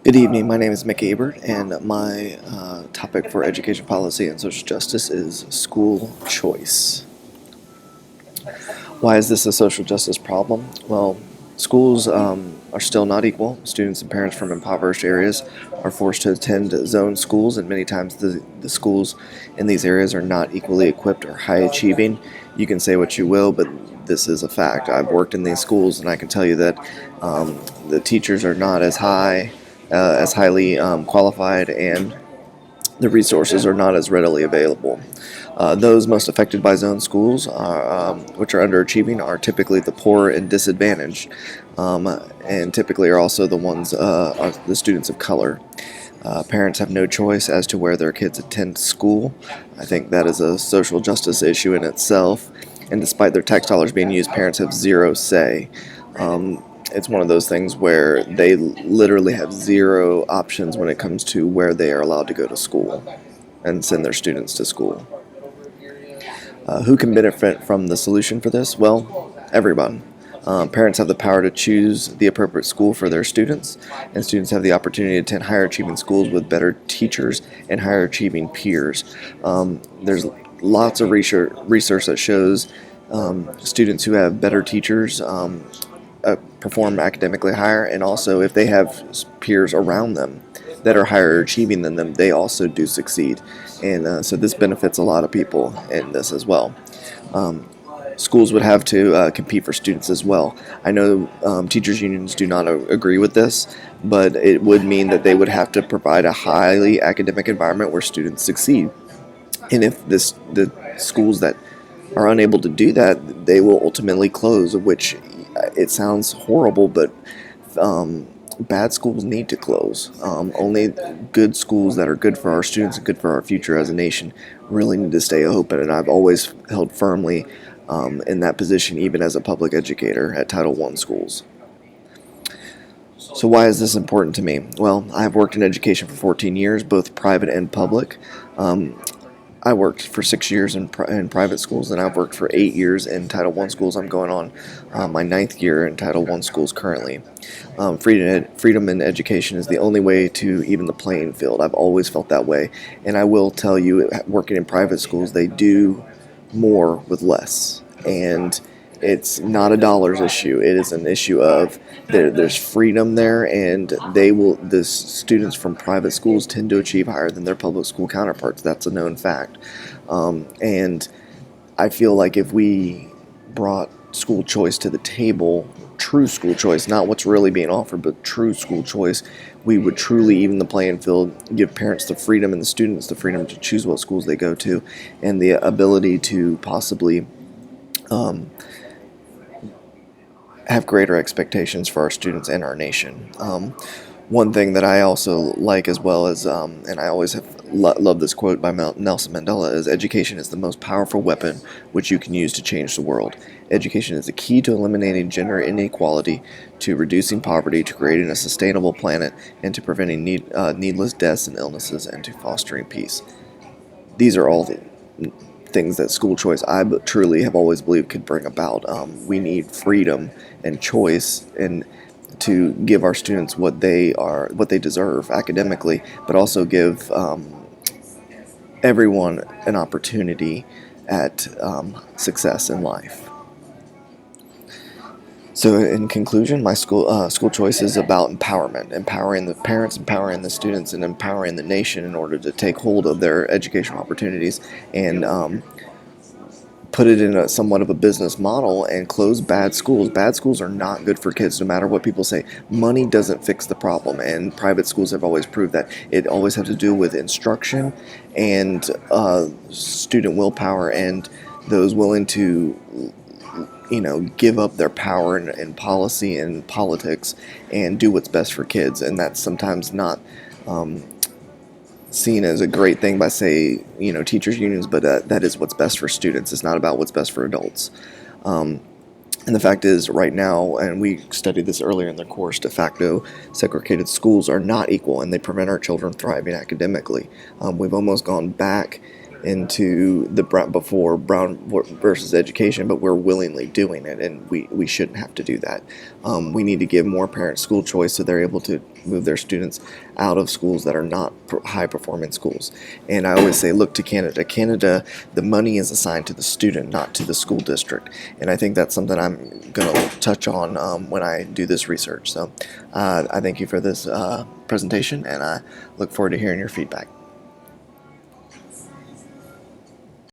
Good evening. My name is Mick Abert, and my topic for education policy and social justice is school choice. Why is this a social justice problem? Well, schools are still not equal. Students and parents from impoverished areas are forced to attend zone schools, and many times the schools in these areas are not equally equipped or high achieving. You can say what you will, but this is a fact. I've worked in these schools, and I can tell you that the teachers are not as highly qualified, and the resources are not as readily available. Those most affected by zone schools, which are underachieving, are typically the poor and disadvantaged, and typically are also the ones are the students of color. Parents have no choice as to where their kids attend school. I think that is a social justice issue in itself. And despite their tax dollars being used, parents have zero say. It's one of those things where they literally have zero options when it comes to where they are allowed to go to school and send their students to school. Who can benefit from the solution for this? Well, everyone. Parents have the power to choose the appropriate school for their students, and students have the opportunity to attend higher achieving schools with better teachers and higher achieving peers. There's lots of research that shows students who have better teachers perform academically higher, and also if they have peers around them that are higher achieving than them, they also do succeed. And so this benefits a lot of people in this as well. Schools would have to compete for students as well. I know teachers' unions do not agree with this, but it would mean that they would have to provide a highly academic environment where students succeed. And if the schools that are unable to do that, they will ultimately close, which it sounds horrible, but bad schools need to close. Only good schools that are good for our students and good for our future as a nation really need to stay open, and I've always held firmly in that position, even as a public educator at Title I schools. So why is this important to me? Well, I've worked in education for 14 years, both private and public. I worked for 6 years in private schools, and I've worked for 8 years in Title I schools. I'm going on my 9th year in Title I schools currently. Freedom in education is the only way to even the playing field. I've always felt that way, and I will tell you, working in private schools, they do more with less, and it's not a dollars issue. It is an issue of there's freedom there, and the students from private schools tend to achieve higher than their public school counterparts. That's a known fact. And I feel like if we brought school choice to the table, true school choice, not what's really being offered, but true school choice, we would truly even the playing field, give parents the freedom and the students the freedom to choose what schools they go to, and the ability to possibly have greater expectations for our students and our nation. One thing that I also like as well is, and I always have loved this quote by Nelson Mandela, is education is the most powerful weapon which you can use to change the world. Education is the key to eliminating gender inequality, to reducing poverty, to creating a sustainable planet, and to preventing needless deaths and illnesses, and to fostering peace. These are all the things that school choice I truly have always believed could bring about. We need freedom and choice, and to give our students what they deserve academically, but also give everyone an opportunity at success in life. So, in conclusion, my school choice is about empowerment, empowering the parents, empowering the students, and empowering the nation in order to take hold of their educational opportunities and put it in somewhat of a business model and close bad schools. Bad schools are not good for kids, no matter what people say. Money doesn't fix the problem, and private schools have always proved that. It always has to do with instruction and student willpower, and those willing to give up their power in policy and politics and do what's best for kids. And that's sometimes not seen as a great thing by, say, teachers unions, but that is what's best for students. It's not about what's best for adults. And the fact is, right now, and we studied this earlier in the course, de facto segregated schools are not equal, and they prevent our children thriving academically. We've almost gone back into the before Brown versus education, but we're willingly doing it, and we shouldn't have to do that. We need to give more parents school choice so they're able to move their students out of schools that are not high performing schools. And I always say, look to Canada. Canada, the money is assigned to the student, not to the school district. And I think that's something I'm going to touch on when I do this research. So I thank you for this presentation, and I look forward to hearing your feedback.